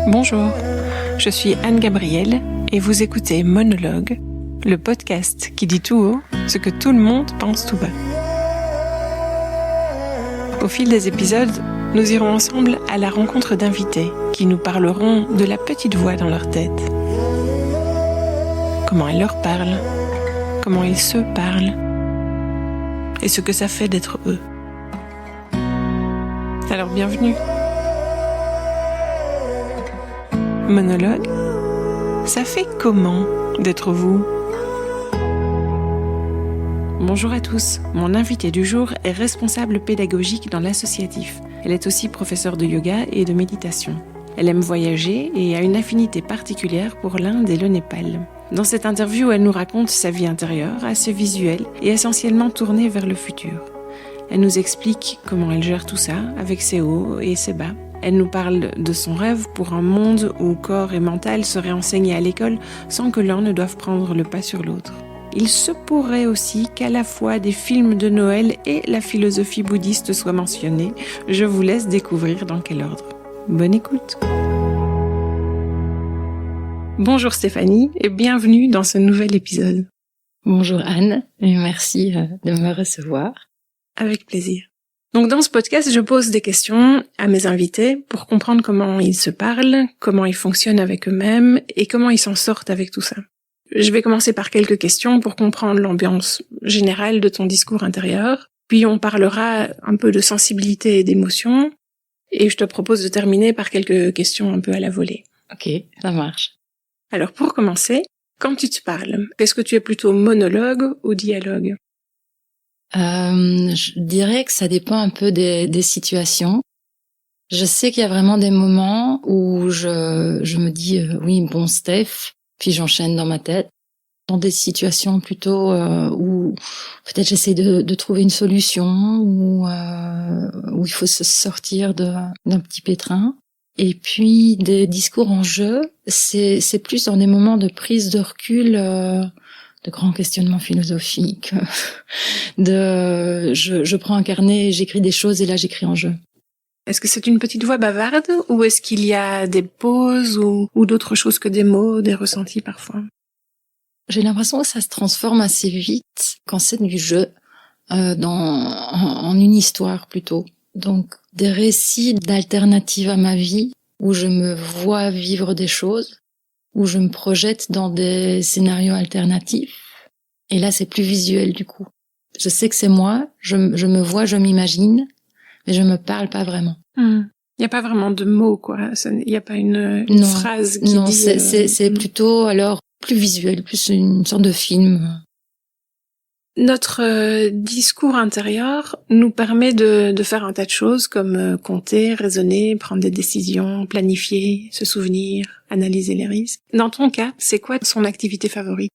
Bonjour, je suis Anne-Gabrielle et vous écoutez Monologue, le podcast qui dit tout haut ce que tout le monde pense tout bas. Au fil des épisodes, nous irons ensemble à la rencontre d'invités qui nous parleront de la petite voix dans leur tête. Comment elle leur parle, comment ils se parlent et ce que ça fait d'être eux. Alors bienvenue. Monologue, ça fait comment d'être vous ? Bonjour à tous, mon invitée du jour est responsable pédagogique dans l'associatif. Elle est aussi professeure de yoga et de méditation. Elle aime voyager et a une affinité particulière pour l'Inde et le Népal. Dans cette interview, elle nous raconte sa vie intérieure, assez visuelle et essentiellement tournée vers le futur. Elle nous explique comment elle gère tout ça, avec ses hauts et ses bas. Elle nous parle de son rêve pour un monde où corps et mental seraient enseignés à l'école sans que l'un ne doive prendre le pas sur l'autre. Il se pourrait aussi qu'à la fois des films de Noël et la philosophie bouddhiste soient mentionnés. Je vous laisse découvrir dans quel ordre. Bonne écoute. Bonjour Stéphanie et bienvenue dans ce nouvel épisode. Bonjour Anne et merci de me recevoir. Avec plaisir. Donc dans ce podcast, je pose des questions à mes invités pour comprendre comment ils se parlent, comment ils fonctionnent avec eux-mêmes et comment ils s'en sortent avec tout ça. Je vais commencer par quelques questions pour comprendre l'ambiance générale de ton discours intérieur, puis on parlera un peu de sensibilité et d'émotion, et je te propose de terminer par quelques questions un peu à la volée. Ok, ça marche. Alors pour commencer, quand tu te parles, est-ce que tu es plutôt monologue ou dialogue ? Je dirais que ça dépend un peu des situations. Je sais qu'il y a vraiment des moments où je me dis oui, bon Steph, puis j'enchaîne dans ma tête. Dans des situations plutôt où peut-être j'essaie de trouver une solution, où il faut se sortir d'un petit pétrin. Et puis des discours en jeu, c'est plus dans des moments de prise de recul, de grands questionnements philosophiques. Je prends un carnet, j'écris des choses et là j'écris en jeu. Est-ce que c'est une petite voix bavarde ou est-ce qu'il y a des pauses ou d'autres choses que des mots, des ressentis parfois ? J'ai l'impression que ça se transforme assez vite quand c'est du jeu, en une histoire plutôt. Donc des récits d'alternatives à ma vie où je me vois vivre des choses, où je me projette dans des scénarios alternatifs. Et là, c'est plus visuel du coup. Je sais que c'est moi, je me vois, je m'imagine, mais je me parle pas vraiment. Il n'y a pas vraiment de mots, quoi. Il n'y a pas une phrase qui dit... Non, c'est plutôt alors plus visuel, plus une sorte de film. Notre discours intérieur nous permet de faire un tas de choses comme compter, raisonner, prendre des décisions, planifier, se souvenir, analyser les risques. Dans ton cas, c'est quoi son activité favorite ?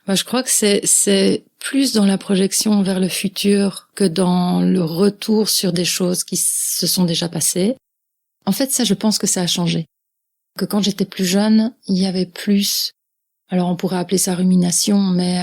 Je crois que c'est plus dans la projection vers le futur que dans le retour sur des choses qui se sont déjà passées. En fait, ça, je pense que ça a changé. Que quand j'étais plus jeune, il y avait plus... Alors, on pourrait appeler ça rumination, mais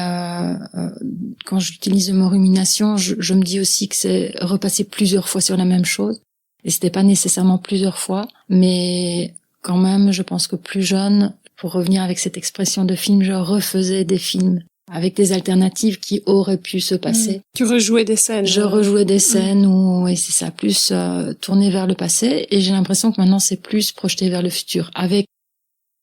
quand j'utilise le mot rumination, je me dis aussi que c'est repasser plusieurs fois sur la même chose. Et c'était pas nécessairement plusieurs fois, mais quand même, je pense que plus jeune... Pour revenir avec cette expression de film, je refaisais des films avec des alternatives qui auraient pu se passer. Tu rejouais des scènes. Je rejouais des scènes où, et c'est ça, plus tourné vers le passé. Et j'ai l'impression que maintenant, c'est plus projeté vers le futur, avec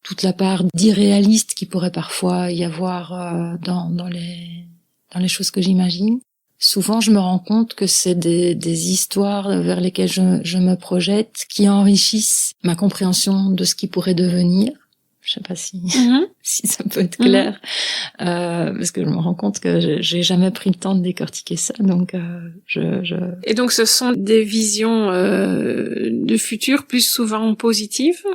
toute la part d'irréaliste qui pourrait parfois y avoir dans les choses que j'imagine. Souvent, je me rends compte que c'est des histoires vers lesquelles je me projette qui enrichissent ma compréhension de ce qui pourrait devenir. Je sais pas si ça peut être clair, parce que je me rends compte que j'ai jamais pris le temps de décortiquer ça, donc Et donc ce sont des visions de futur plus souvent positives,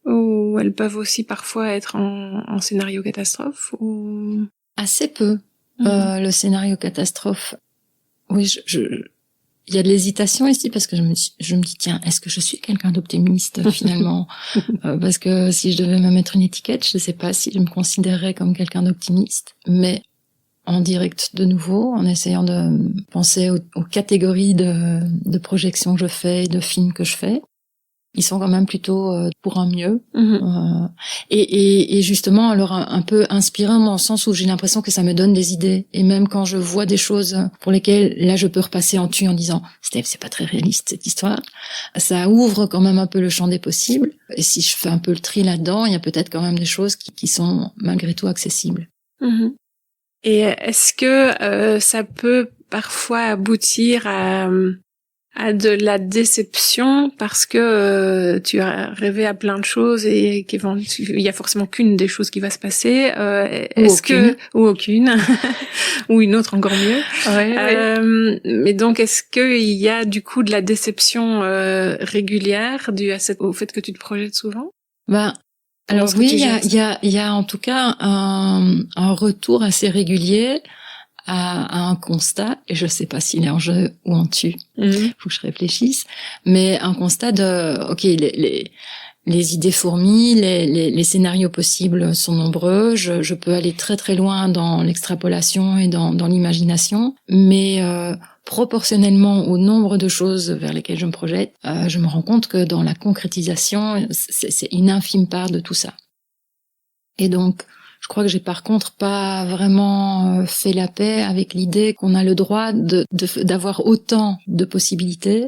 ou elles peuvent aussi parfois être en scénario catastrophe, ou... Assez peu. Le scénario catastrophe, oui, il y a de l'hésitation ici parce que je me dis tiens, est-ce que je suis quelqu'un d'optimiste finalement parce que si je devais me mettre une étiquette, je ne sais pas si je me considérerais comme quelqu'un d'optimiste, mais en direct de nouveau, en essayant de penser aux catégories de projections que je fais et de films que je fais, ils sont quand même plutôt pour un mieux. Et justement, alors un peu inspirant dans le sens où j'ai l'impression que ça me donne des idées. Et même quand je vois des choses pour lesquelles, là, je peux repasser en dessus en disant « Steph, c'est pas très réaliste cette histoire », ça ouvre quand même un peu le champ des possibles. Et si je fais un peu le tri là-dedans, il y a peut-être quand même des choses qui sont malgré tout accessibles. Et est-ce que ça peut parfois aboutir à de la déception parce que tu as rêvé à plein de choses et qu'il y a forcément qu'une des choses qui va se passer, ou aucune ou une autre encore mieux. Mais donc est-ce que il y a du coup de la déception régulière due au fait que tu te projettes souvent? Alors oui, il y a en tout cas un retour assez régulier à un constat, et je sais pas s'il est en jeu ou en tu, faut que je réfléchisse, mais un constat de, ok, les idées fourmillent, les scénarios possibles sont nombreux, je peux aller très très loin dans l'extrapolation et dans l'imagination, mais proportionnellement au nombre de choses vers lesquelles je me projette, je me rends compte que dans la concrétisation, c'est une infime part de tout ça. Et donc, je crois que j'ai par contre pas vraiment fait la paix avec l'idée qu'on a le droit d'avoir autant de possibilités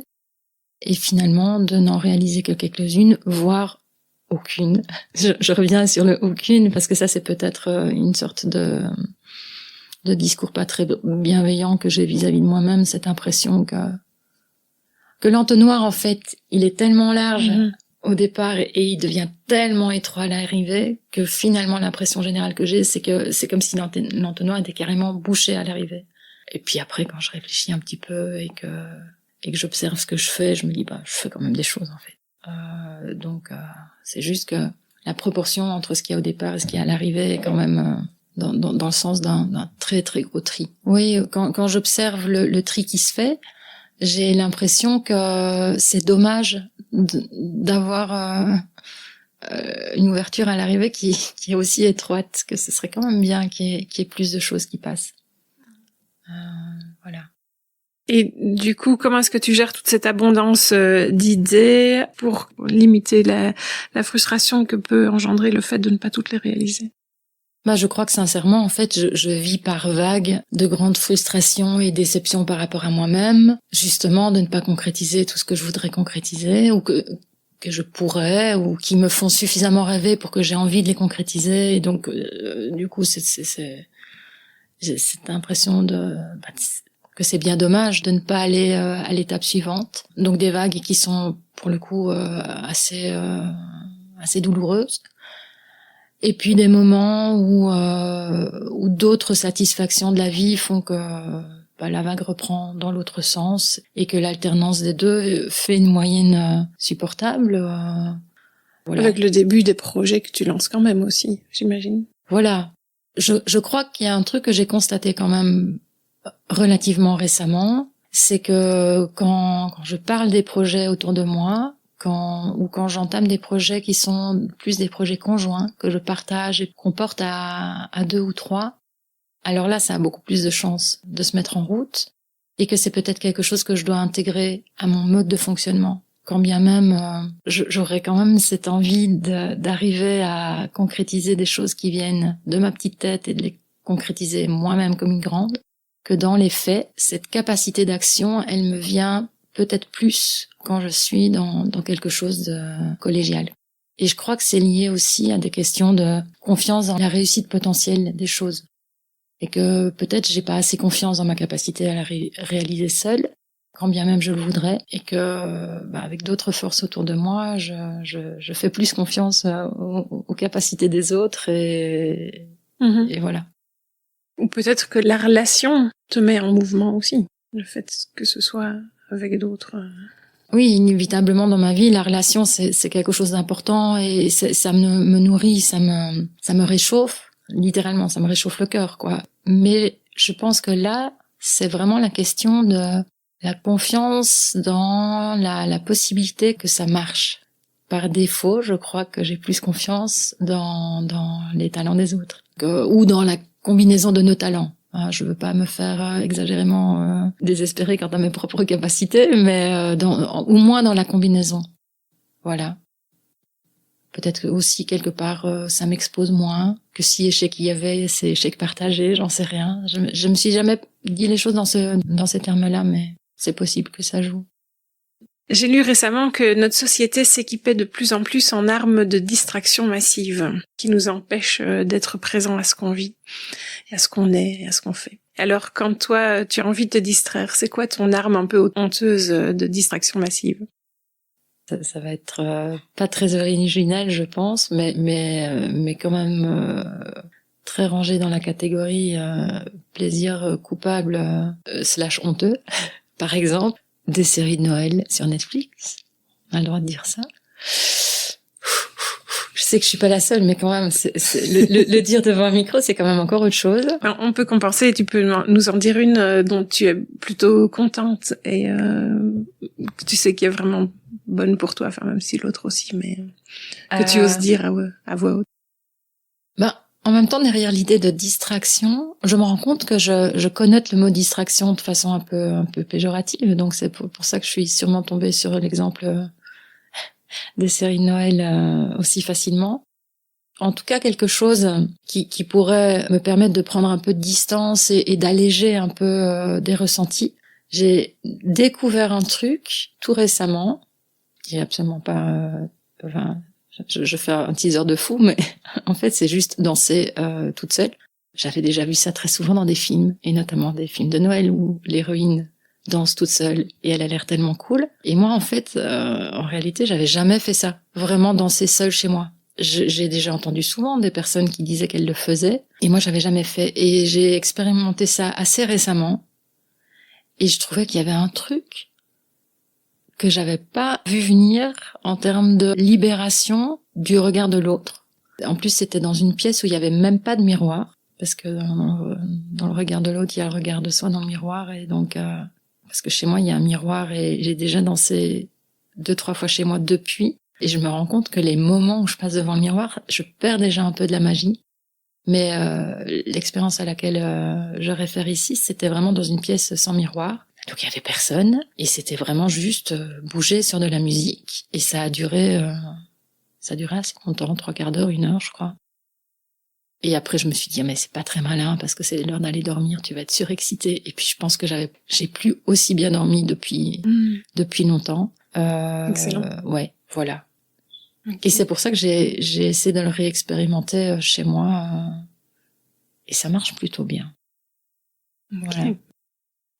et finalement de n'en réaliser que quelques-unes, voire aucune. Je reviens sur le aucune parce que ça c'est peut-être une sorte de discours pas très bienveillant que j'ai vis-à-vis de moi-même, cette impression que l'entonnoir en fait, il est tellement large au départ et il devient tellement étroit à l'arrivée que finalement l'impression générale que j'ai, c'est que c'est comme si l'entonnoir était carrément bouché à l'arrivée. Et puis après, quand je réfléchis un petit peu et que j'observe ce que je fais, je me dis je fais quand même des choses en fait. Donc c'est juste que la proportion entre ce qu'il y a au départ et ce qu'il y a à l'arrivée est quand même dans le sens d'un très très gros tri. Oui, quand j'observe le tri qui se fait, j'ai l'impression que c'est dommage d'avoir une ouverture à l'arrivée qui est aussi étroite, que ce serait quand même bien qu'il y ait plus de choses qui passent. Voilà. Et du coup, comment est-ce que tu gères toute cette abondance d'idées pour limiter la frustration que peut engendrer le fait de ne pas toutes les réaliser? Je crois que sincèrement, en fait, je vis par vagues de grandes frustrations et déceptions par rapport à moi-même, justement de ne pas concrétiser tout ce que je voudrais concrétiser ou que je pourrais ou qui me font suffisamment rêver pour que j'ai envie de les concrétiser. Et donc, du coup, j'ai cette impression que c'est bien dommage de ne pas aller à l'étape suivante. Donc des vagues qui sont pour le coup assez douloureuses. Et puis des moments où d'autres satisfactions de la vie font que la vague reprend dans l'autre sens et que l'alternance des deux fait une moyenne supportable. Voilà. Avec le début des projets que tu lances quand même aussi, j'imagine. Voilà. Je crois qu'il y a un truc que j'ai constaté quand même relativement récemment, c'est que quand je parle des projets autour de moi, quand j'entame des projets qui sont plus des projets conjoints, que je partage et qu'on porte à 2 ou 3, alors là, ça a beaucoup plus de chances de se mettre en route et que c'est peut-être quelque chose que je dois intégrer à mon mode de fonctionnement. Quand bien même, j'aurais quand même cette envie d'arriver à concrétiser des choses qui viennent de ma petite tête et de les concrétiser moi-même comme une grande, que dans les faits, cette capacité d'action, elle me vient peut-être plus quand je suis dans quelque chose de collégial. Et je crois que c'est lié aussi à des questions de confiance dans la réussite potentielle des choses. Et que peut-être j'ai pas assez confiance dans ma capacité à la réaliser seule, quand bien même je le voudrais, et que avec d'autres forces autour de moi, je fais plus confiance aux capacités des autres et voilà. Ou peut-être que la relation te met en mouvement aussi, le fait que ce soit avec d'autres. Oui, inévitablement dans ma vie, la relation c'est quelque chose d'important et ça me nourrit, ça me réchauffe, littéralement, ça me réchauffe le cœur, quoi. Mais je pense que là, c'est vraiment la question de la confiance dans la possibilité que ça marche. Par défaut, je crois que j'ai plus confiance dans les talents des autres ou dans la combinaison de nos talents. Je veux pas me faire exagérément désespérer quant à mes propres capacités, mais au moins dans la combinaison. Voilà. Peut-être que aussi, quelque part, ça m'expose moins que si échec il y avait, c'est échec partagé, j'en sais rien. Je me suis jamais dit les choses dans ces termes-là, mais c'est possible que ça joue. J'ai lu récemment que notre société s'équipait de plus en plus en armes de distraction massive, qui nous empêchent d'être présents à ce qu'on vit, à ce qu'on est, à ce qu'on fait. Alors, quand toi, tu as envie de te distraire, c'est quoi ton arme un peu honteuse de distraction massive ? Ça va être pas très original, je pense, mais quand même très rangé dans la catégorie plaisir coupable / honteux. Par exemple, des séries de Noël sur Netflix. On a le droit de dire ça. Je sais que je suis pas la seule, mais quand même, le dire devant un micro, c'est quand même encore autre chose. Alors, on peut compenser, tu peux nous en dire une dont tu es plutôt contente et que tu sais qui est vraiment bonne pour toi, enfin même si l'autre aussi, mais que tu oses dire à voix haute. En même temps, derrière l'idée de distraction, je me rends compte que je connote le mot distraction de façon un peu péjorative, donc c'est pour ça que je suis sûrement tombée sur l'exemple des séries de Noël aussi facilement. En tout cas, quelque chose qui pourrait me permettre de prendre un peu de distance et d'alléger un peu des ressentis. J'ai découvert un truc tout récemment, qui est absolument pas... je fais un teaser de fou, mais en fait, c'est juste danser toute seule. J'avais déjà vu ça très souvent dans des films, et notamment des films de Noël où l'héroïne danse toute seule et elle a l'air tellement cool. Et moi, en fait, en réalité, j'avais jamais fait ça. Vraiment danser seule chez moi. J'ai déjà entendu souvent des personnes qui disaient qu'elles le faisaient, et moi, j'avais jamais fait. Et j'ai expérimenté ça assez récemment, et je trouvais qu'il y avait un truc que j'avais pas vu venir en termes de libération du regard de l'autre. En plus, c'était dans une pièce où il y avait même pas de miroir, parce que dans le regard de l'autre, il y a le regard de soi dans le miroir, et donc parce que chez moi, il y a un miroir, et j'ai déjà dansé 2-3 fois chez moi depuis, et je me rends compte que les moments où je passe devant le miroir, je perds déjà un peu de la magie. Mais l'expérience à laquelle je réfère ici, c'était vraiment dans une pièce sans miroir. Donc il y avait personne, et c'était vraiment juste bouger sur de la musique, et ça a duré assez longtemps, 3/4 d'heure, 1 heure, je crois. Et après je me suis dit, mais c'est pas très malin, parce que c'est l'heure d'aller dormir, tu vas être surexcité. Et puis je pense que j'ai plus aussi bien dormi depuis longtemps. Excellent. Ouais, voilà. Okay. Et c'est pour ça que j'ai essayé de le réexpérimenter chez moi, et ça marche plutôt bien. Okay. Voilà.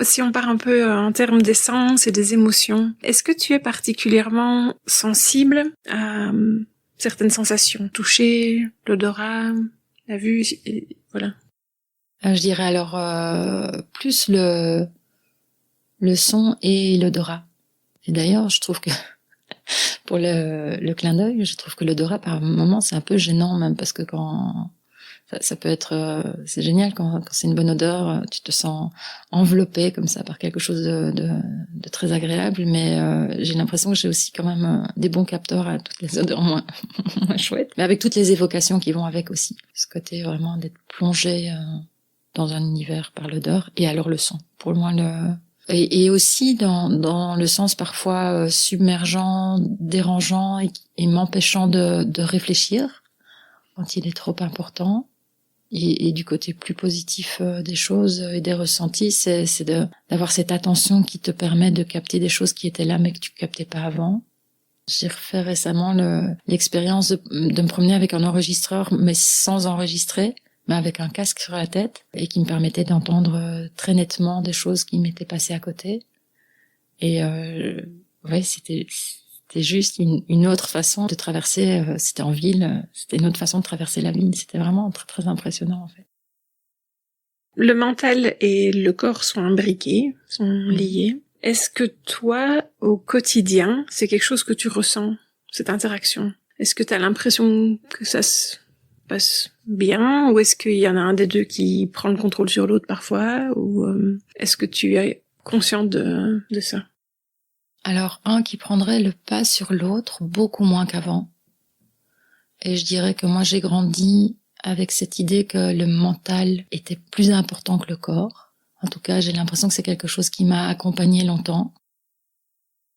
Si on part un peu en termes des sens et des émotions, est-ce que tu es particulièrement sensible à certaines sensations? Toucher, l'odorat, la vue, voilà. Je dirais alors plus le son et l'odorat. Et d'ailleurs, je trouve que pour le clin d'œil, je trouve que l'odorat par moments c'est un peu gênant, même, parce que quand ça peut être c'est génial quand c'est une bonne odeur, tu te sens enveloppé comme ça par quelque chose de très agréable, mais j'ai l'impression que j'ai aussi quand même des bons capteurs à toutes les odeurs moins chouettes, mais avec toutes les évocations qui vont avec aussi. Ce côté vraiment d'être plongé dans un univers par l'odeur, et alors le son. Pour moi, et aussi dans le sens parfois submergent, dérangeant, et m'empêchant de réfléchir quand il est trop important. Et du côté plus positif des choses et des ressentis, c'est d'avoir cette attention qui te permet de capter des choses qui étaient là mais que tu captais pas avant. J'ai refait récemment l'expérience de me promener avec un enregistreur, mais sans enregistrer, mais avec un casque sur la tête, et qui me permettait d'entendre très nettement des choses qui m'étaient passées à côté. Et ouais, c'était juste une autre façon de traverser, c'était en ville, c'était une autre façon de traverser la ville. C'était vraiment très très impressionnant, en fait. Le mental et le corps sont imbriqués, sont liés. Est-ce que toi, au quotidien, c'est quelque chose que tu ressens, cette interaction? Est-ce que tu as l'impression que ça se passe bien, ou est-ce qu'il y en a un des deux qui prend le contrôle sur l'autre parfois, ou est-ce que tu es conscient de ça? Alors, un qui prendrait le pas sur l'autre, beaucoup moins qu'avant. Et je dirais que moi, j'ai grandi avec cette idée que le mental était plus important que le corps. En tout cas, j'ai l'impression que c'est quelque chose qui m'a accompagnée longtemps.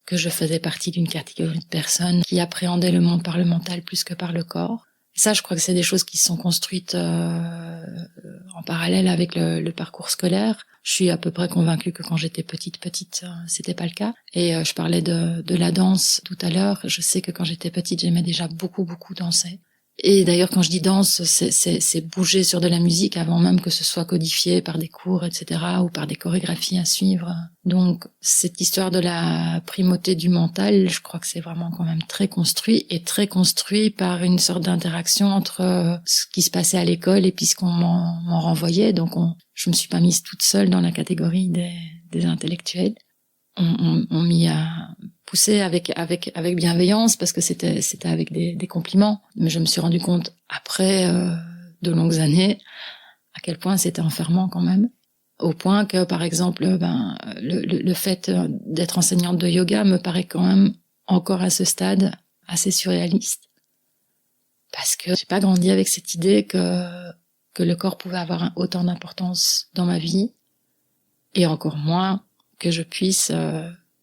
que je faisais partie d'une catégorie de personnes qui appréhendaient le monde par le mental plus que par le corps. Ça, je crois que c'est des choses qui sont construites en parallèle avec le parcours scolaire. Je suis à peu près convaincue que quand j'étais petite, c'était pas le cas. Et je parlais de la danse tout à l'heure. Je sais que quand j'étais petite, j'aimais déjà beaucoup danser. Et d'ailleurs, quand je dis danse, c'est bouger sur de la musique avant même que ce soit codifié par des cours, etc., ou par des chorégraphies à suivre. Donc, cette histoire de la primauté du mental, je crois que c'est vraiment quand même très construit par une sorte d'interaction entre ce qui se passait à l'école et puis ce qu'on m'en renvoyait. Donc, je me suis pas mise toute seule dans la catégorie des intellectuels. On m'y a poussé avec bienveillance parce que c'était avec des compliments, mais je me suis rendu compte après de longues années à quel point c'était enfermant quand même, au point que par exemple le fait d'être enseignante de yoga me paraît quand même encore à ce stade assez surréaliste, parce que j'ai pas grandi avec cette idée que le corps pouvait avoir autant d'importance dans ma vie, et encore moins que je puisse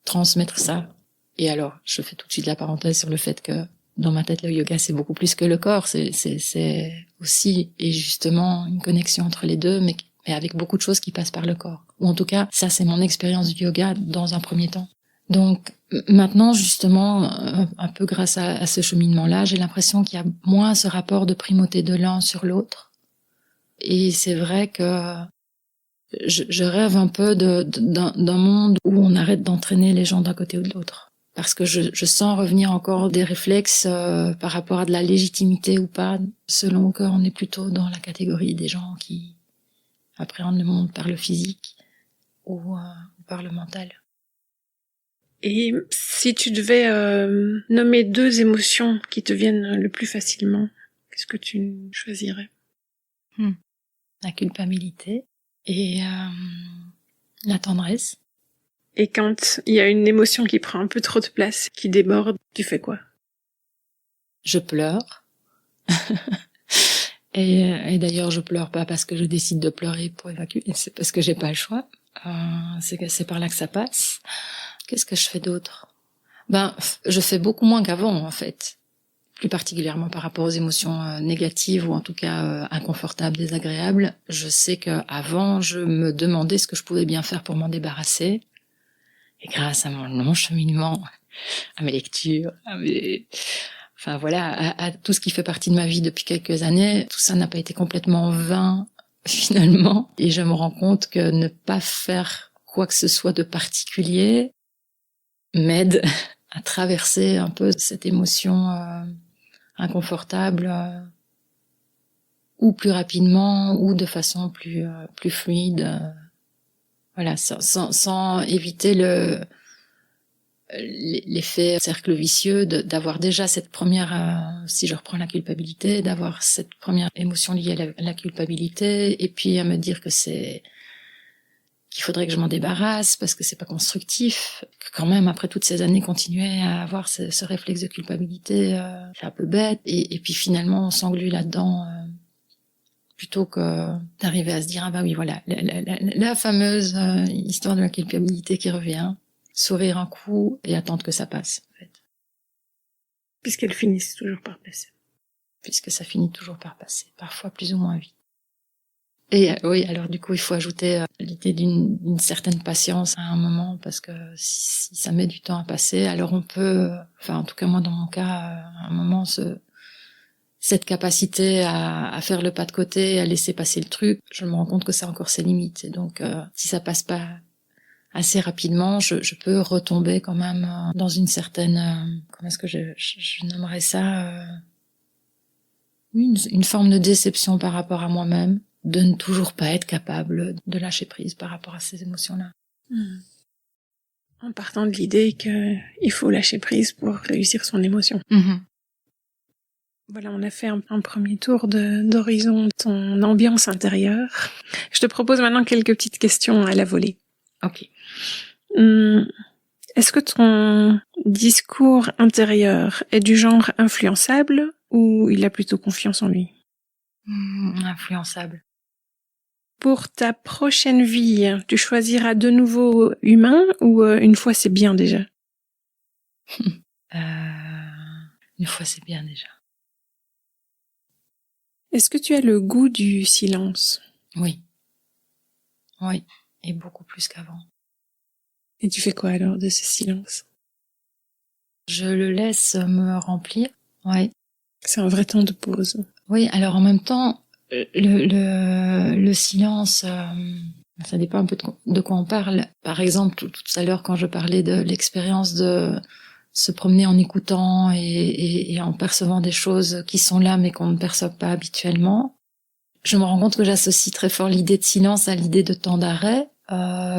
transmettre ça. Et alors, je fais tout de suite la parenthèse sur le fait que dans ma tête, le yoga, c'est beaucoup plus que le corps. C'est aussi et justement une connexion entre les deux, mais avec beaucoup de choses qui passent par le corps. Ou en tout cas, ça, c'est mon expérience du yoga dans un premier temps. Donc, maintenant, justement, un peu grâce à ce cheminement-là, j'ai l'impression qu'il y a moins ce rapport de primauté de l'un sur l'autre. Et c'est vrai que je rêve un peu d'un monde où on arrête d'entraîner les gens d'un côté ou de l'autre. Parce que je sens revenir encore des réflexes par rapport à de la légitimité ou pas, selon qu'on est plutôt dans la catégorie des gens qui appréhendent le monde par le physique ou par le mental. Et si tu devais nommer 2 émotions qui te viennent le plus facilement, qu'est-ce que tu choisirais? La culpabilité et la tendresse. Et quand il y a une émotion qui prend un peu trop de place, qui déborde, tu fais quoi? Je pleure. et d'ailleurs, je pleure pas parce que je décide de pleurer pour évacuer, c'est parce que j'ai pas le choix. C'est par là que ça passe. Qu'est-ce que je fais d'autre? Je fais beaucoup moins qu'avant, en fait. Plus particulièrement par rapport aux émotions négatives ou en tout cas inconfortables, désagréables. Je sais qu'avant, je me demandais ce que je pouvais bien faire pour m'en débarrasser. Et grâce à mon long cheminement, à mes lectures, à tout ce qui fait partie de ma vie depuis quelques années, tout ça n'a pas été complètement vain, finalement. Et je me rends compte que ne pas faire quoi que ce soit de particulier m'aide à traverser un peu cette émotion inconfortable, ou plus rapidement, ou de façon plus fluide. Voilà, sans éviter l'effet cercle vicieux d'avoir déjà cette première, si je reprends la culpabilité, d'avoir cette première émotion liée à la culpabilité, et puis à me dire qu'il faudrait que je m'en débarrasse parce que c'est pas constructif, que quand même après toutes ces années continuer à avoir ce réflexe de culpabilité, c'est un peu bête, et puis finalement on s'englue là-dedans plutôt que d'arriver à se dire oui, voilà, la fameuse histoire de la culpabilité qui revient, sourire un coup et attendre que ça passe, en fait. Puisqu'elles finissent toujours par passer. Puisque ça finit toujours par passer, parfois plus ou moins vite. Et oui, alors du coup, il faut ajouter l'idée d'une certaine patience à un moment, parce que si ça met du temps à passer, alors on peut, en tout cas moi dans mon cas, à un moment, cette capacité à faire le pas de côté, à laisser passer le truc, je me rends compte que ça a encore ses limites. Et donc, si ça passe pas assez rapidement, je peux retomber quand même dans une certaine, comment est-ce que je nommerais ça, une forme de déception par rapport à moi-même, de ne toujours pas être capable de lâcher prise par rapport à ces émotions-là. En partant de l'idée qu'il faut lâcher prise pour réussir son émotion. Voilà, on a fait un premier tour d'horizon de ton ambiance intérieure. Je te propose maintenant quelques petites questions à la volée. Ok. Est-ce que ton discours intérieur est du genre influençable ou il a plutôt confiance en lui? Influençable. Pour ta prochaine vie, tu choisiras de nouveau humain ou une fois c'est bien déjà? Une fois, c'est bien déjà. Est-ce que tu as le goût du silence? Oui. Oui. Et beaucoup plus qu'avant. Et tu fais quoi alors de ce silence? Je le laisse me remplir. Oui. C'est un vrai temps de pause. Oui, alors en même temps, le silence, ça dépend un peu de quoi on parle. Par exemple, tout à l'heure, quand je parlais de l'expérience de se promener en écoutant et en percevant des choses qui sont là mais qu'on ne perçoit pas habituellement, je me rends compte que j'associe très fort l'idée de silence à l'idée de temps d'arrêt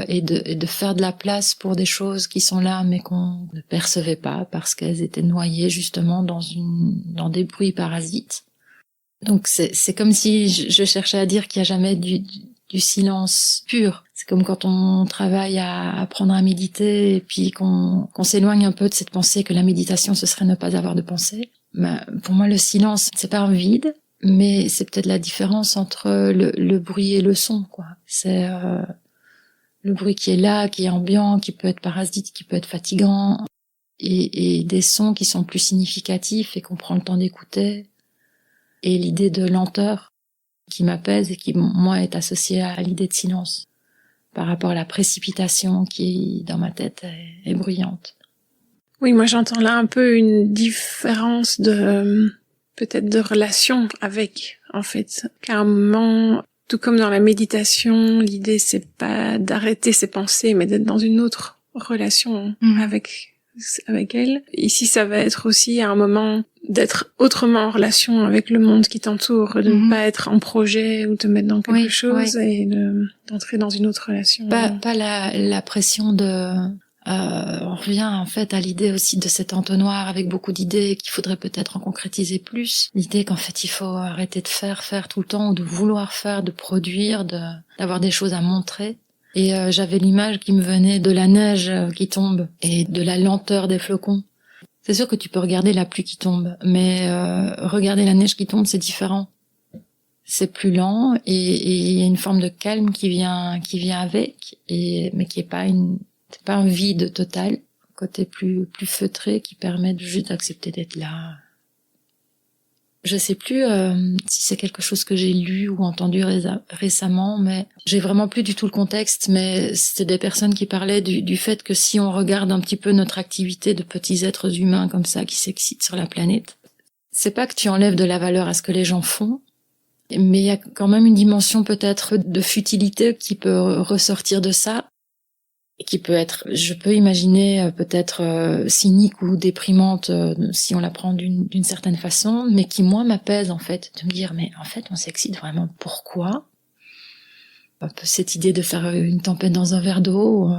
et de faire de la place pour des choses qui sont là mais qu'on ne percevait pas parce qu'elles étaient noyées justement dans des bruits parasites. Donc c'est comme si je cherchais à dire qu'il n'y a jamais du silence pur. C'est comme quand on travaille à apprendre à méditer et puis qu'on s'éloigne un peu de cette pensée que la méditation ce serait ne pas avoir de pensée. Ben, pour moi le silence c'est pas un vide, mais c'est peut-être la différence entre le bruit et le son, quoi. C'est le bruit qui est là, qui est ambiant, qui peut être parasite, qui peut être fatigant, et des sons qui sont plus significatifs et qu'on prend le temps d'écouter. Et l'idée de lenteur qui m'apaise et qui, moi, est associée à l'idée de silence par rapport à la précipitation qui, dans ma tête, est bruyante. Oui, moi j'entends là un peu une différence peut-être de relation avec, en fait. Qu'à un moment, tout comme dans la méditation, l'idée c'est pas d'arrêter ses pensées, mais d'être dans une autre relation avec elle. Ici, ça va être aussi à un moment d'être autrement en relation avec le monde qui t'entoure, de ne pas être en projet ou te mettre dans quelque chose et d'entrer dans une autre relation. Pas la pression de... on revient en fait à l'idée aussi de cet entonnoir avec beaucoup d'idées qu'il faudrait peut-être en concrétiser plus. L'idée qu'en fait il faut arrêter de faire tout le temps ou de vouloir faire, de produire, d'avoir des choses à montrer. Et j'avais l'image qui me venait de la neige qui tombe et de la lenteur des flocons. C'est sûr que tu peux regarder la pluie qui tombe, mais regarder la neige qui tombe, c'est différent. C'est plus lent et il y a une forme de calme qui vient avec, mais qui est pas c'est pas un vide total, côté plus feutré qui permet de juste d'accepter d'être là. Je sais plus si c'est quelque chose que j'ai lu ou entendu récemment, mais j'ai vraiment plus du tout le contexte, mais c'était des personnes qui parlaient du fait que si on regarde un petit peu notre activité de petits êtres humains comme ça qui s'excitent sur la planète, c'est pas que tu enlèves de la valeur à ce que les gens font, mais il y a quand même une dimension peut-être de futilité qui peut ressortir de ça, et qui peut être, je peux imaginer peut-être cynique ou déprimante si on la prend d'une certaine façon, mais qui moi m'apaise en fait, de me dire mais en fait on s'excite vraiment pourquoi? Un peu cette idée de faire une tempête dans un verre d'eau,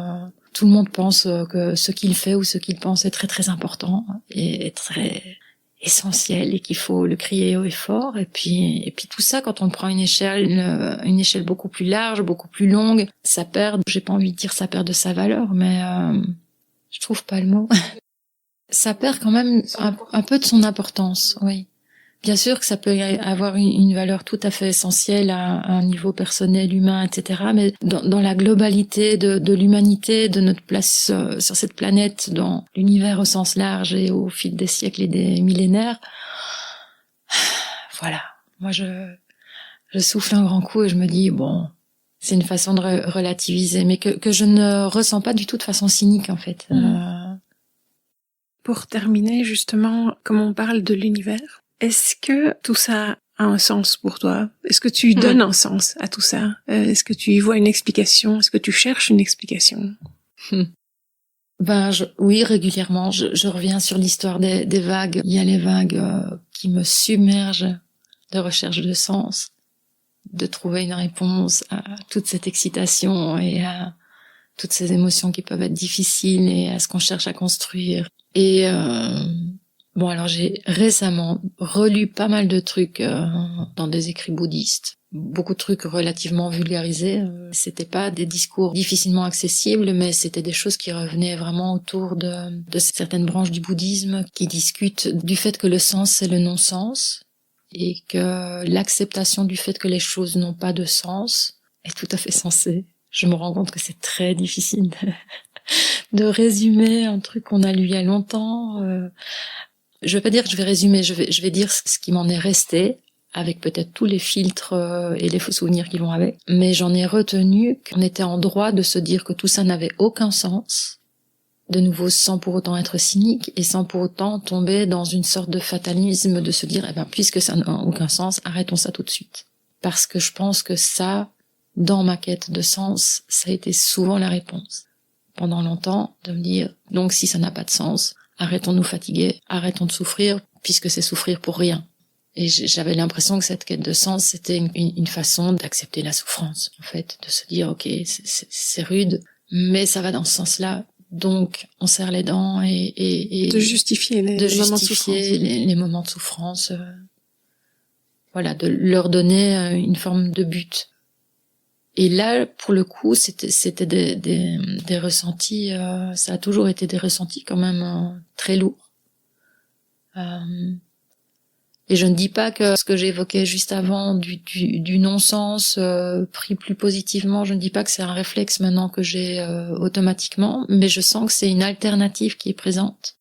tout le monde pense que ce qu'il fait ou ce qu'il pense est très très important et très essentiel et qu'il faut le crier haut et fort, et puis tout ça quand on prend une échelle beaucoup plus large, beaucoup plus longue, ça perd, j'ai pas envie de dire ça perd de sa valeur, mais je trouve pas le mot. Ça perd quand même un peu de son importance, oui. Bien sûr que ça peut avoir une valeur tout à fait essentielle à un niveau personnel, humain, etc. Mais dans la globalité de l'humanité, de notre place sur cette planète, dans l'univers au sens large et au fil des siècles et des millénaires, voilà. Moi, je souffle un grand coup et je me dis, bon, c'est une façon de relativiser, mais que je ne ressens pas du tout de façon cynique, en fait. Pour terminer, justement, comme on parle de l'univers, est-ce que tout ça a un sens pour toi? Est-ce que tu donnes un sens à tout ça? Est-ce que tu y vois une explication? Est-ce que tu cherches une explication? Oui, régulièrement. Je reviens sur l'histoire des vagues. Il y a les vagues qui me submergent de recherche de sens, de trouver une réponse à toute cette excitation et à toutes ces émotions qui peuvent être difficiles et à ce qu'on cherche à construire. Et bon, alors j'ai récemment relu pas mal de trucs dans des écrits bouddhistes. Beaucoup de trucs relativement vulgarisés. C'était pas des discours difficilement accessibles, mais c'était des choses qui revenaient vraiment autour de certaines branches du bouddhisme qui discutent du fait que le sens c'est le non-sens et que l'acceptation du fait que les choses n'ont pas de sens est tout à fait sensée. Je me rends compte que c'est très difficile de résumer un truc qu'on a lu il y a longtemps. Je vais pas dire que je vais résumer, je vais dire ce qui m'en est resté, avec peut-être tous les filtres et les faux souvenirs qui vont avec. Mais j'en ai retenu qu'on était en droit de se dire que tout ça n'avait aucun sens, de nouveau sans pour autant être cynique et sans pour autant tomber dans une sorte de fatalisme de se dire, eh ben, puisque ça n'a aucun sens, arrêtons ça tout de suite. Parce que je pense que ça, dans ma quête de sens, ça a été souvent la réponse. Pendant longtemps, de me dire, donc si ça n'a pas de sens, arrêtons de nous fatiguer, arrêtons de souffrir, puisque c'est souffrir pour rien. Et j'avais l'impression que cette quête de sens, c'était une façon d'accepter la souffrance, en fait, de se dire, ok, c'est rude, mais ça va dans ce sens-là, donc on serre les dents et de justifier les moments de souffrance. Les moments de souffrance, voilà, de leur donner une forme de but. Et là, pour le coup, c'était des ressentis, ça a toujours été des ressentis quand même très lourds. Et je ne dis pas que ce que j'évoquais juste avant du non-sens pris plus positivement, je ne dis pas que c'est un réflexe maintenant que j'ai automatiquement, mais je sens que c'est une alternative qui est présente,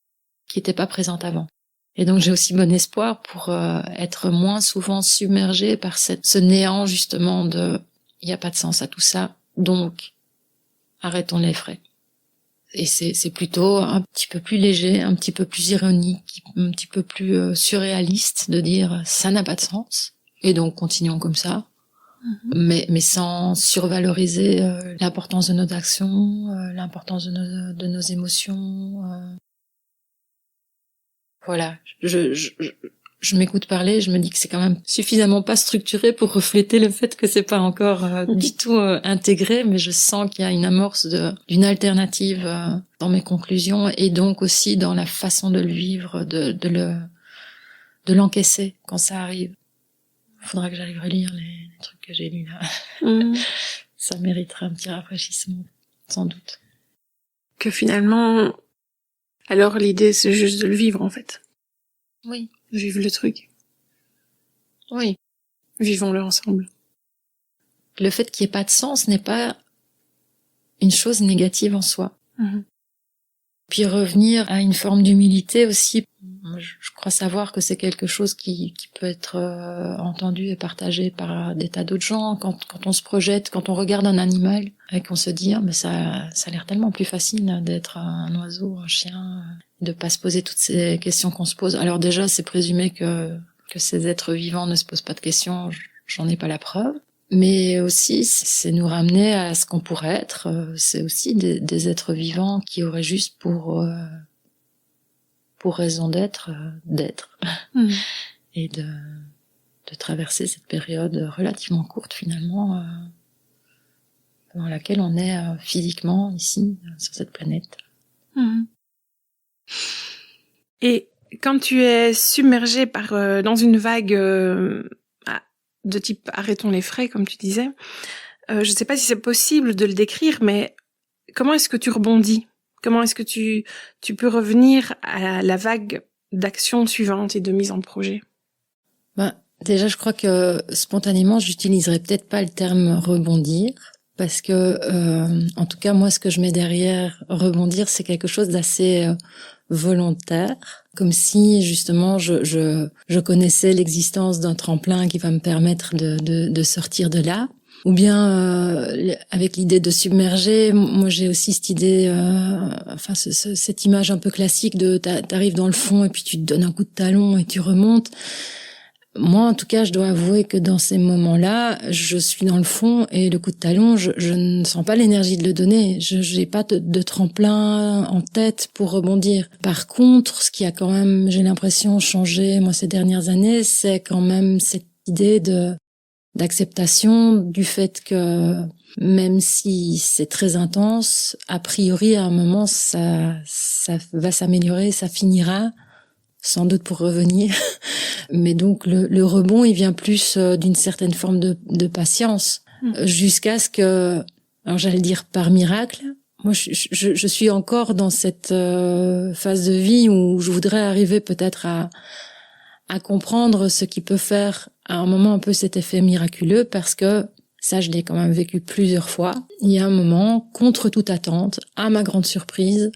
qui n'était pas présente avant. Et donc j'ai aussi bon espoir pour être moins souvent submergée par ce néant justement de il n'y a pas de sens à tout ça, donc arrêtons les frais. Et c'est plutôt un petit peu plus léger, un petit peu plus ironique, un petit peu plus surréaliste de dire ça n'a pas de sens, et donc continuons comme ça, mais sans survaloriser l'importance de nos actions, l'importance de nos émotions. Voilà, je m'écoute parler, je me dis que c'est quand même suffisamment pas structuré pour refléter le fait que c'est pas encore du tout intégré, mais je sens qu'il y a une amorce d'une alternative dans mes conclusions et donc aussi dans la façon de le vivre, de l'encaisser quand ça arrive. Faudra que j'aille relire les trucs que j'ai lus là. Ça mériterait un petit rafraîchissement, sans doute. Que finalement, alors l'idée c'est juste de le vivre en fait. Oui. Vivre le truc. Oui. Vivons-le ensemble. Le fait qu'il n'y ait pas de sens n'est pas une chose négative en soi. Puis revenir à une forme d'humilité aussi. Je crois savoir que c'est quelque chose qui peut être entendu et partagé par des tas d'autres gens. Quand on se projette, quand on regarde un animal et qu'on se dit mais ça a l'air tellement plus facile d'être un oiseau, un chien, de pas se poser toutes ces questions qu'on se pose. Alors déjà, c'est présumé que ces êtres vivants ne se posent pas de questions. J'en ai pas la preuve. Mais aussi, c'est nous ramener à ce qu'on pourrait être. C'est aussi des êtres vivants qui auraient juste pour raison d'être, et de traverser cette période relativement courte finalement, dans laquelle on est physiquement ici, sur cette planète. Et quand tu es submergé dans une vague de type arrêtons les frais, comme tu disais, je ne sais pas si c'est possible de le décrire, mais comment est-ce que tu rebondis ? Comment est-ce que tu peux revenir à la vague d'action suivante et de mise en projet ? Déjà, je crois que spontanément, j'utiliserais peut-être pas le terme rebondir, parce que, en tout cas, moi, ce que je mets derrière rebondir, c'est quelque chose d'assez volontaire, comme si justement je connaissais l'existence d'un tremplin qui va me permettre de sortir de là. Ou bien avec l'idée de submerger, moi j'ai aussi cette idée, cette image un peu classique de t'arrives dans le fond et puis tu te donnes un coup de talon et tu remontes. Moi en tout cas je dois avouer que dans ces moments-là, je suis dans le fond et le coup de talon, je ne sens pas l'énergie de le donner. Je n'ai pas de tremplin en tête pour rebondir. Par contre, ce qui a quand même, j'ai l'impression, changé moi ces dernières années, c'est quand même cette idée d'acceptation du fait que même si c'est très intense, a priori à un moment ça va s'améliorer, ça finira, sans doute pour revenir. Mais donc le rebond il vient plus d'une certaine forme de patience, jusqu'à ce que, alors j'allais dire par miracle, moi je suis encore dans cette phase de vie où je voudrais arriver peut-être à comprendre ce qui peut faire à un moment un peu cet effet miraculeux, parce que Ça, je l'ai quand même vécu plusieurs fois. Il y a un moment, contre toute attente, à ma grande surprise,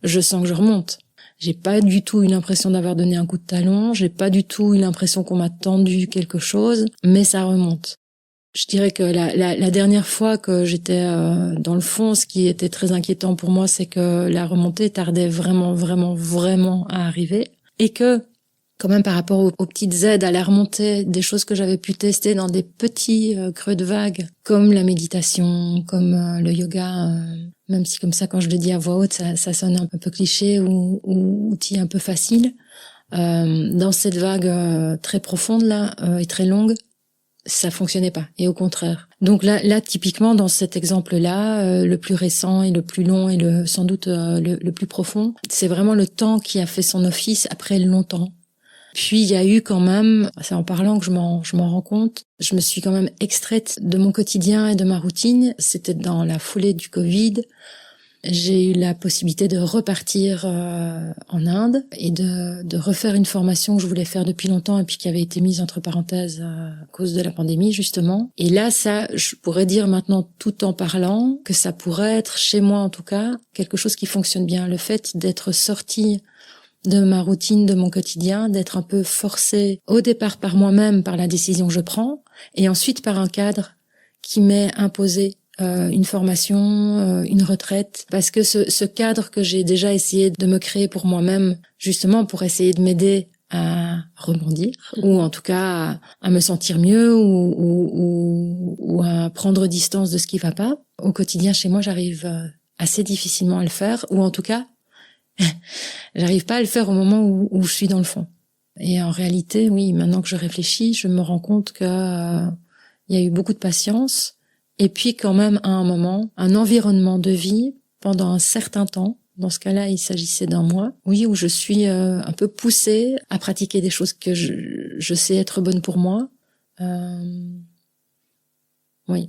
je sens que je remonte. J'ai pas du tout eu l'impression d'avoir donné un coup de talon, j'ai pas du tout eu l'impression qu'on m'a tendu quelque chose, mais ça remonte. Je dirais que la dernière fois que j'étais dans le fond, ce qui était très inquiétant pour moi, c'est que la remontée tardait vraiment à arriver et que quand même par rapport aux petites aides à la remontée, des choses que j'avais pu tester dans des petits creux de vague, comme la méditation, comme le yoga, même si comme ça quand je le dis à voix haute, ça sonne un peu cliché ou outil un peu facile. Dans cette vague très profonde là et très longue, ça fonctionnait pas. Et au contraire. Donc là typiquement dans cet exemple-là, le plus récent et le plus long et sans doute le plus profond, c'est vraiment le temps qui a fait son office après longtemps. Puis il y a eu quand même, c'est en parlant que je m'en rends compte, je me suis quand même extraite de mon quotidien et de ma routine. C'était dans la foulée du Covid. J'ai eu la possibilité de repartir en Inde et de refaire une formation que je voulais faire depuis longtemps et puis qui avait été mise entre parenthèses à cause de la pandémie justement. Et là, ça, je pourrais dire maintenant tout en parlant que ça pourrait être, chez moi en tout cas, quelque chose qui fonctionne bien. Le fait d'être sortie de ma routine, de mon quotidien, d'être un peu forcée au départ par moi-même, par la décision que je prends, et ensuite par un cadre qui m'est imposé, une formation, une retraite, parce que ce cadre que j'ai déjà essayé de me créer pour moi-même, justement pour essayer de m'aider à rebondir, ou en tout cas à me sentir mieux, ou à prendre distance de ce qui va pas. Au quotidien, chez moi, j'arrive assez difficilement à le faire, ou en tout cas, j'arrive pas à le faire au moment où je suis dans le fond. Et en réalité, oui, maintenant que je réfléchis, je me rends compte que il y a eu beaucoup de patience. Et puis quand même, à un moment, un environnement de vie pendant un certain temps. Dans ce cas-là, il s'agissait d'un mois. Oui, où je suis un peu poussée à pratiquer des choses que je sais être bonnes pour moi. Oui,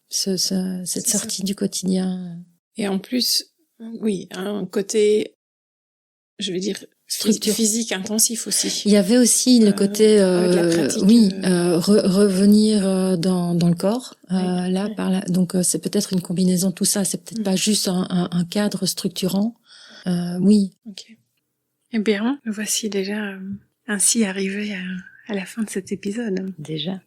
cette sortie du quotidien. Et en plus, oui, un côté, je vais dire, structure physique intensif aussi. Il y avait aussi le côté, la pratique, revenir dans le corps, là, oui. par là. Donc c'est peut-être une combinaison de tout ça. C'est peut-être pas juste un cadre structurant. Oui. Ok. Eh bien, nous voici déjà ainsi arrivés à la fin de cet épisode. Déjà.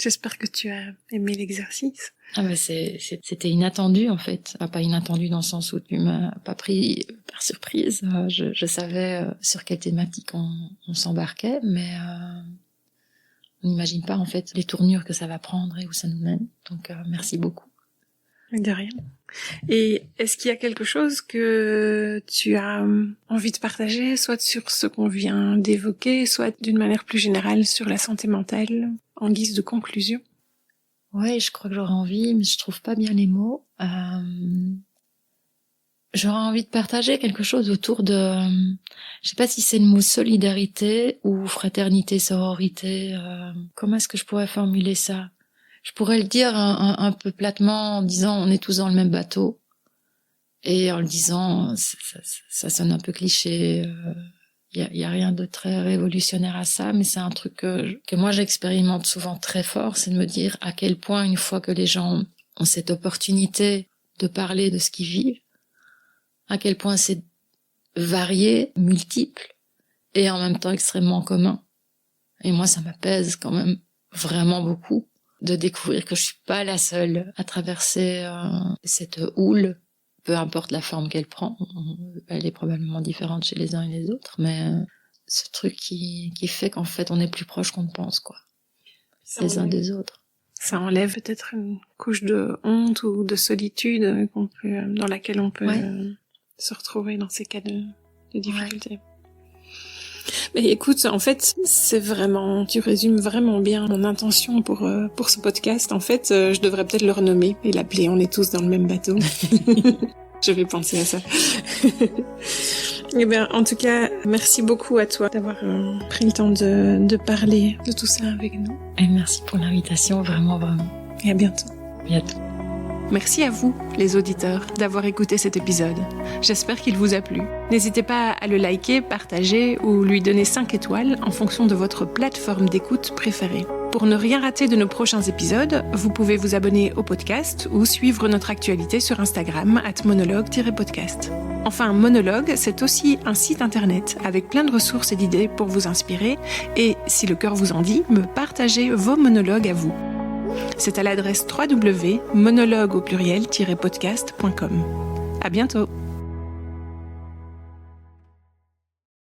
J'espère que tu as aimé l'exercice. Ah bah c'était inattendu en fait. Pas inattendu dans le sens où tu m'as pas pris par surprise. Je savais sur quelle thématique on s'embarquait, mais on n'imagine pas en fait les tournures que ça va prendre et où ça nous mène. Donc merci beaucoup. De rien. Et est-ce qu'il y a quelque chose que tu as envie de partager, soit sur ce qu'on vient d'évoquer, soit d'une manière plus générale sur la santé mentale, en guise de conclusion? Ouais, je crois que j'aurais envie, mais je trouve pas bien les mots. J'aurais envie de partager quelque chose autour de, je sais pas si c'est le mot solidarité ou fraternité, sororité. Comment est-ce que je pourrais formuler ça? Je pourrais le dire un peu platement en disant on est tous dans le même bateau, et en le disant ça sonne un peu cliché. Il y a rien de très révolutionnaire à ça, mais c'est un truc que moi j'expérimente souvent très fort, c'est de me dire à quel point une fois que les gens ont cette opportunité de parler de ce qu'ils vivent, à quel point c'est varié, multiple, et en même temps extrêmement commun. Et moi ça m'apaise quand même vraiment beaucoup de découvrir que je suis pas la seule à traverser cette houle, peu importe la forme qu'elle prend. Elle est probablement différente chez les uns et les autres, mais ce truc qui fait qu'en fait on est plus proche qu'on ne pense, quoi, les uns des autres. Ça enlève peut-être une couche de honte ou de solitude dans laquelle on peut se retrouver dans ces cas de difficulté. Ouais. Mais écoute, en fait, tu résumes vraiment bien mon intention pour ce podcast. En fait, je devrais peut-être le renommer et l'appeler « On est tous dans le même bateau ». Je vais penser à ça. Eh bien, en tout cas, merci beaucoup à toi d'avoir pris le temps de parler de tout ça avec nous. Et merci pour l'invitation, vraiment. Et à bientôt. Bientôt. Merci à vous, les auditeurs, d'avoir écouté cet épisode. J'espère qu'il vous a plu. N'hésitez pas à le liker, partager ou lui donner 5 étoiles en fonction de votre plateforme d'écoute préférée. Pour ne rien rater de nos prochains épisodes, vous pouvez vous abonner au podcast ou suivre notre actualité sur Instagram @monologue-podcast. Enfin, Monologue, c'est aussi un site internet avec plein de ressources et d'idées pour vous inspirer et, si le cœur vous en dit, me partager vos monologues à vous. C'est à l'adresse www.monologue-podcast.com. À bientôt!